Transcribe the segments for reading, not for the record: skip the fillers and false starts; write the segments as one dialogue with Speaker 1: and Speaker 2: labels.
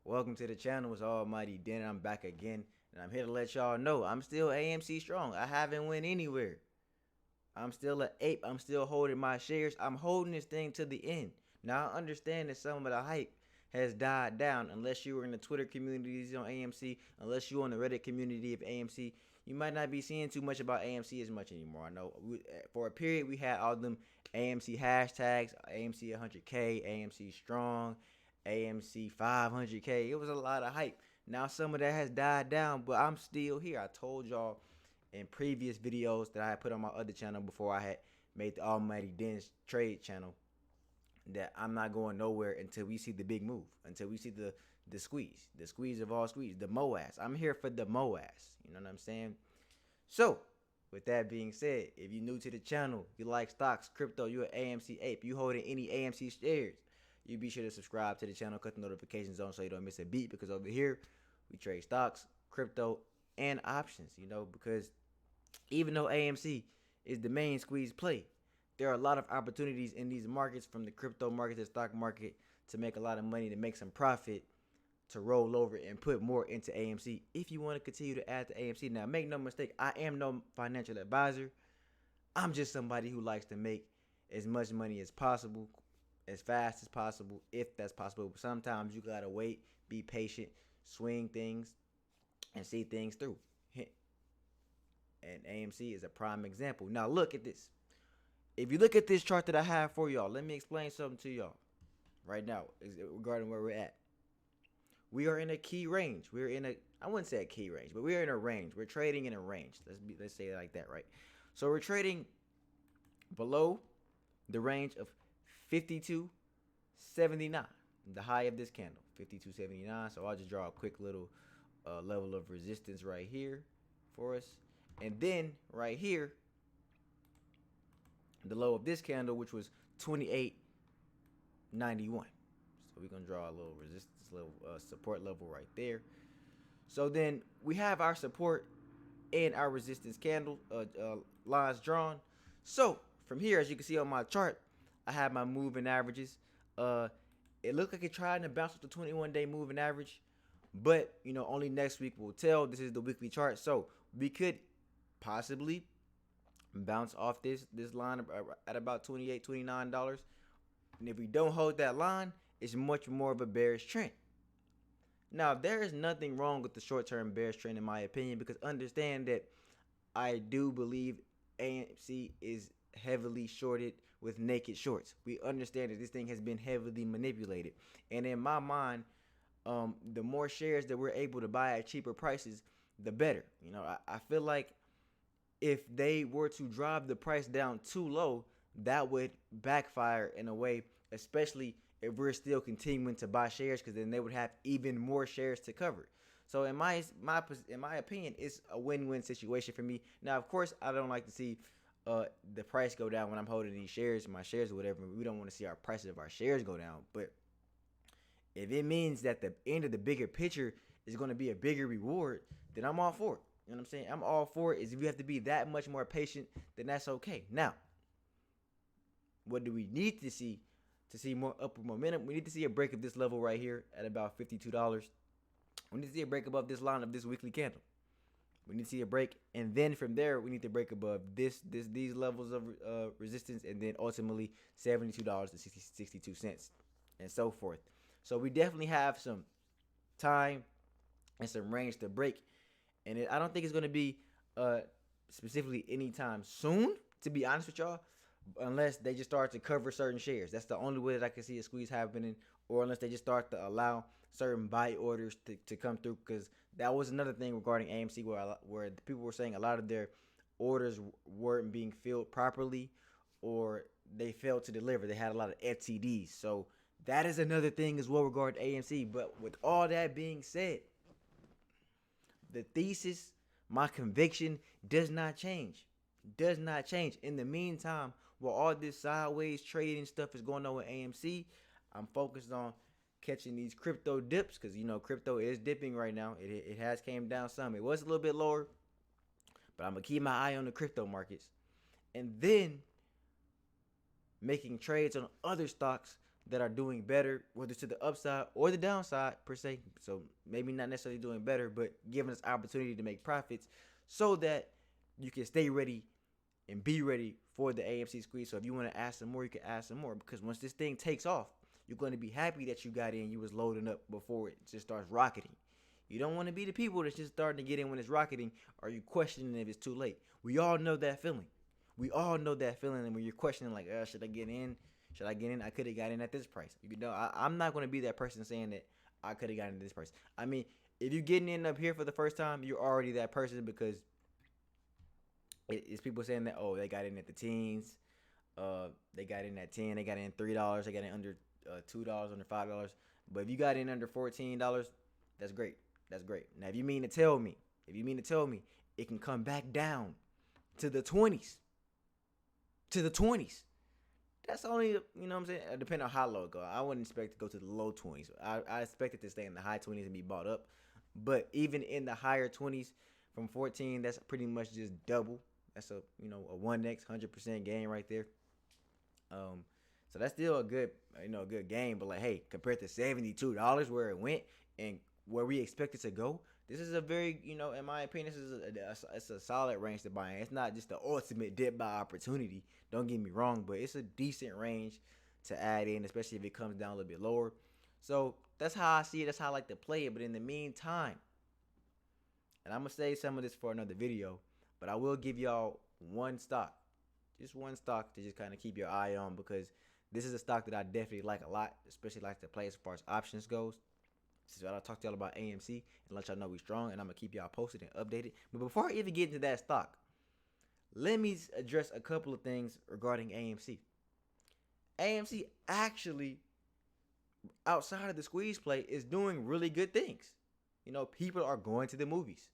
Speaker 1: Welcome to the channel. It's AlmightyDen. I'm back again, and I'm here to let y'all know I'm still AMC strong. I haven't went anywhere. I'm still an ape. I'm still holding my shares. I'm holding this thing to the end. Now I understand that some of the hype has died down. Unless you were in the Twitter communities on AMC, unless you're on the Reddit community of AMC, you might not be seeing too much about AMC as much anymore. I know for a period we had all them AMC hashtags, AMC 100K, AMC strong, AMC 500K. It was a lot of hype. Now some of that has died down, but I'm still here. I told y'all in previous videos that I had put on my other channel before I had made the AlmightyDen trade channel that I'm not going nowhere until we see the big move, until we see the squeeze of all squeeze, the MOAS. I'm here for the MOAS. You know what I'm saying? So, with that being said, if you're new to the channel, you like stocks, crypto, you're an AMC ape, you holding any AMC shares, you be sure to subscribe to the channel, cut the notifications on so you don't miss a beat, because over here we trade stocks, crypto, and options, you know, because even though AMC is the main squeeze play, there are a lot of opportunities in these markets, from the crypto market to the stock market, to make a lot of money, to make some profit, to roll over and put more into AMC if you want to continue to add to AMC. Now, make no mistake, I am no financial advisor. I'm just somebody who likes to make as much money as possible, as fast as possible, if that's possible. But sometimes you gotta wait, be patient, swing things, and see things through. And AMC is a prime example. Now look at this. If you look at this chart that I have for y'all, let me explain something to y'all right now regarding where we're at. We are in a key range. We're in a, I wouldn't say a key range, but we're in a range. We're trading in a range. Let's say it like that, right? So we're trading below the range of 52.79, the high of this candle, 52.79. So I'll just draw a quick little level of resistance right here for us, and then right here, the low of this candle, which was 28.91. So we're gonna draw a little resistance level, support level right there. So then we have our support and our resistance candle lines drawn. So from here, as you can see on my chart, I have my moving averages. It looked like it tried to bounce with the 21-day moving average, but you know, only next week will tell. This is the weekly chart, so we could possibly bounce off this line at about $28, $29. And if we don't hold that line, it's much more of a bearish trend. Now, there is nothing wrong with the short-term bearish trend, in my opinion, because understand that I do believe AMC is heavily shorted with naked shorts. We understand that this thing has been heavily manipulated, and in my mind, the more shares that we're able to buy at cheaper prices, the better. You know, I feel like if they were to drive the price down too low, that would backfire in a way, especially if we're still continuing to buy shares, because then they would have even more shares to cover. So in my opinion, it's a win-win situation for me. Now, of course, I don't like to see the price go down when I'm holding these shares, my shares or whatever. We don't want to see our prices of our shares go down. But if it means that the end of the bigger picture is going to be a bigger reward, then I'm all for it. You know what I'm saying? I'm all for it. Is if you have to be that much more patient, then that's okay. Now, what do we need to see more upward momentum? We need to see a break of this level right here at about $52. We need to see a break above this line of this weekly candle. We need to see a break, and then from there, we need to break above these levels of resistance, and then ultimately $72.62 and so forth. So we definitely have some time and some range to break. And I don't think it's going to be specifically anytime soon, to be honest with y'all, unless they just start to cover certain shares. That's the only way that I can see a squeeze happening, or unless they just start to allow certain buy orders to come through, because that was another thing regarding AMC where people were saying a lot of their orders weren't being filled properly, or they failed to deliver. They had a lot of FTDs. So that is another thing as well regarding AMC. But with all that being said, the thesis, my conviction does not change. Does not change. In the meantime, while all this sideways trading stuff is going on with AMC, I'm focused on catching these crypto dips, because, you know, crypto is dipping right now. It has came down some. It was a little bit lower, but I'm going to keep my eye on the crypto markets. And then making trades on other stocks that are doing better, whether it's to the upside or the downside per se. So maybe not necessarily doing better, but giving us opportunity to make profits so that you can stay ready and be ready for the AMC squeeze. So if you want to ask some more, you can ask some more, because once this thing takes off, you're going to be happy that you got in. You was loading up before it just starts rocketing. You don't want to be the people that's just starting to get in when it's rocketing, or you questioning if it's too late. We all know that feeling. We all know that feeling, and when you're questioning like, should I get in? Should I get in? I could have got in at this price. You know, I'm not going to be that person saying that I could have gotten in this price. I mean, if you're getting in up here for the first time, you're already that person, because it's people saying that, oh, they got in at the teens, they got in at 10, they got in $3, they got in under $2, under $5. But if you got in under $14, that's great. That's great. Now, if you mean to tell me, it can come back down to the 20s, that's only, you know what I'm saying, depending on how low it goes. I wouldn't expect to go to the low 20s. I expect it to stay in the high 20s and be bought up. But even in the higher 20s from 14, that's pretty much just double. That's a 1x 100% gain right there. So that's still a good gain. But like, hey, compared to $72 where it went and where we expect it to go, this is a very, in my opinion, it's a solid range to buy in. It's not just the ultimate dip buy opportunity. Don't get me wrong, but it's a decent range to add in, especially if it comes down a little bit lower. So that's how I see it. That's how I like to play it. But in the meantime, and I'm going to save some of this for another video, but I will give y'all just one stock to just kind of keep your eye on, because this is a stock that I definitely like a lot, especially like to play as far as options goes. So I'll talk to y'all about AMC and let y'all know we strong, and I'm going to keep y'all posted and updated. But before I even get into that stock, let me address a couple of things regarding AMC. AMC actually, outside of the squeeze play, is doing really good things. People are going to the movies.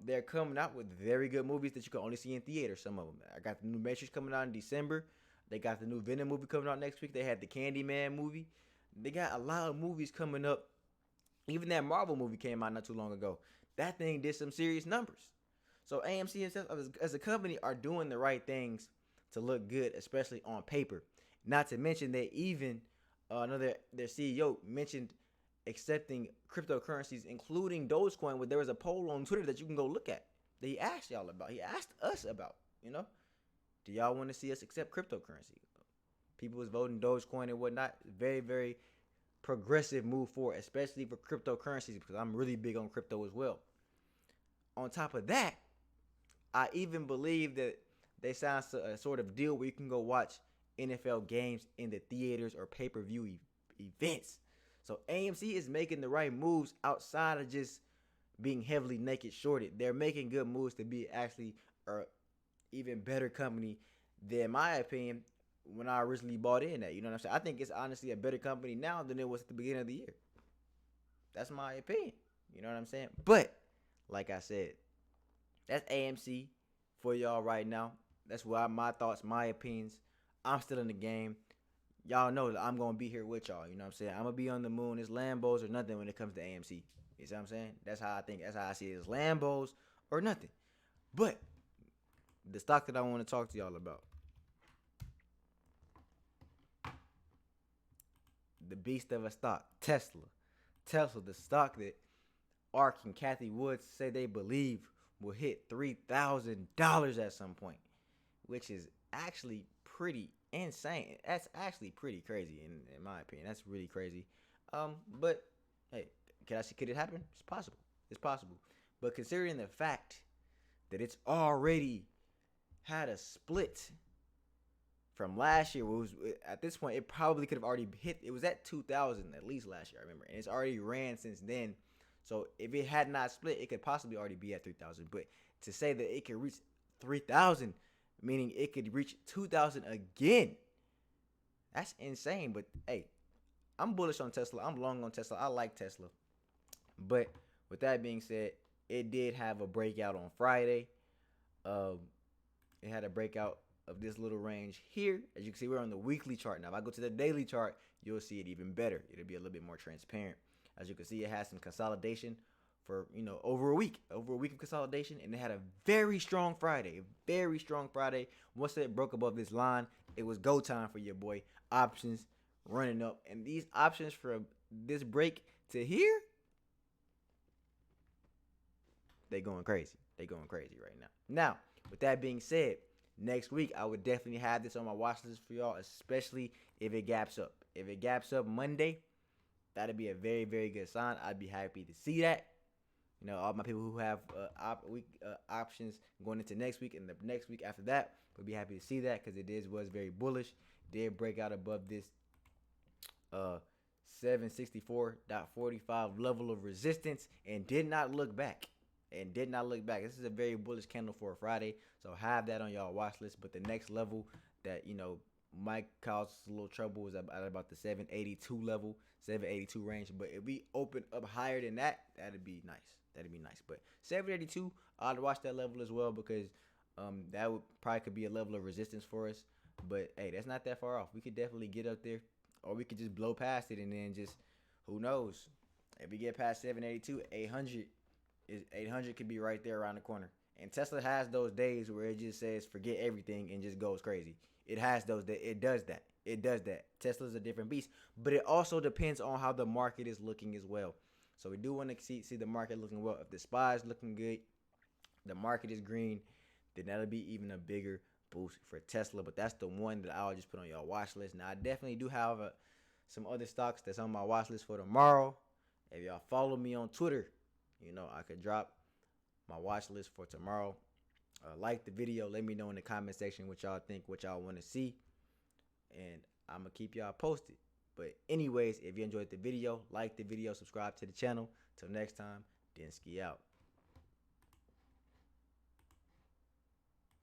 Speaker 1: They're coming out with very good movies that you can only see in theaters, some of them. I got the new Matrix coming out in December. They got the new Venom movie coming out next week. They had the Candyman movie. They got a lot of movies coming up. Even that Marvel movie came out not too long ago. That thing did some serious numbers. So AMC itself, as a company, are doing the right things to look good, especially on paper. Not to mention that even their CEO mentioned accepting cryptocurrencies, including Dogecoin, where there was a poll on Twitter that you can go look at that he asked y'all about. He asked us about, do y'all want to see us accept cryptocurrency? People was voting Dogecoin and whatnot. Very, very progressive move forward, especially for cryptocurrencies, because I'm really big on crypto as well. On top of that, I even believe that they signed a sort of deal where you can go watch NFL games in the theaters or pay-per-view events. So AMC is making the right moves outside of just being heavily naked shorted. They're making good moves to be actually an even better company than, in my opinion, when I originally bought in that. You know what I'm saying? I think it's honestly a better company now than it was at the beginning of the year. That's my opinion. You know what I'm saying? But, like I said, that's AMC for y'all right now. That's why my thoughts, my opinions. I'm still in the game. Y'all know that I'm going to be here with y'all. You know what I'm saying? I'm going to be on the moon. It's Lambos or nothing when it comes to AMC. You see what I'm saying? That's how I think. That's how I see it. It's Lambos or nothing. But the stock that I want to talk to y'all about, the beast of a stock, Tesla. Tesla, the stock that Ark and Kathy Woods say they believe will hit $3,000 at some point, which is actually pretty insane. That's actually pretty crazy in my opinion. That's really crazy. But hey, could it happen? It's possible. It's possible. But considering the fact that it's already had a split from last year, at this point it probably could have already hit. It was at 2,000 at least last year, I remember, and it's already ran since then. So if it had not split, it could possibly already be at 3,000. But to say that it could reach 3,000, meaning it could reach 2,000 again, that's insane. But hey, I'm bullish on Tesla. I'm long on Tesla. I like Tesla. But with that being said, it did have a breakout on Friday. It had a breakout of this little range here. As you can see, we're on the weekly chart now. If I go to the daily chart, you'll see it even better. It'll be a little bit more transparent. As you can see, it has some consolidation for, over a week of consolidation, and it had a very strong Friday. Once it broke above this line, it was go time for your boy. Options running up. And these options from this break to here, they going crazy. They going crazy right now. Now, with that being said, next week I would definitely have this on my watch list for y'all, especially if it gaps up. If it gaps up Monday, that'd be a very, very good sign. I'd be happy to see that. You know, all my people who have options going into next week and the next week after that would be happy to see that, because it was very bullish. Did break out above this 764.45 level of resistance and did not look back. This is a very bullish candle for a Friday, so have that on y'all watch list. But the next level that, you know, might cause a little trouble is at about the 782 level, 782 range. But if we open up higher than that, that'd be nice. But 782, I'd watch that level as well, because that would probably could be a level of resistance for us. But hey, that's not that far off. We could definitely get up there, or we could just blow past it and then just, who knows? If we get past 782, 800 could be right there around the corner. And Tesla has those days where it just says forget everything and just goes crazy. It has those days. It does that. Tesla's a different beast, but it also depends on how the market is looking as well. So we do want to see the market looking well. If the SPY is looking good, the market is green, then that'll be even a bigger boost for Tesla. But that's the one that I'll just put on your watch list. Now, I definitely do have some other stocks that's on my watch list for tomorrow. If y'all follow me on Twitter, you know, I could drop my watch list for tomorrow. Like the video. Let me know in the comment section what y'all think, what y'all want to see. And I'm going to keep y'all posted. But anyways, if you enjoyed the video, like the video, subscribe to the channel. Till next time, Densky out.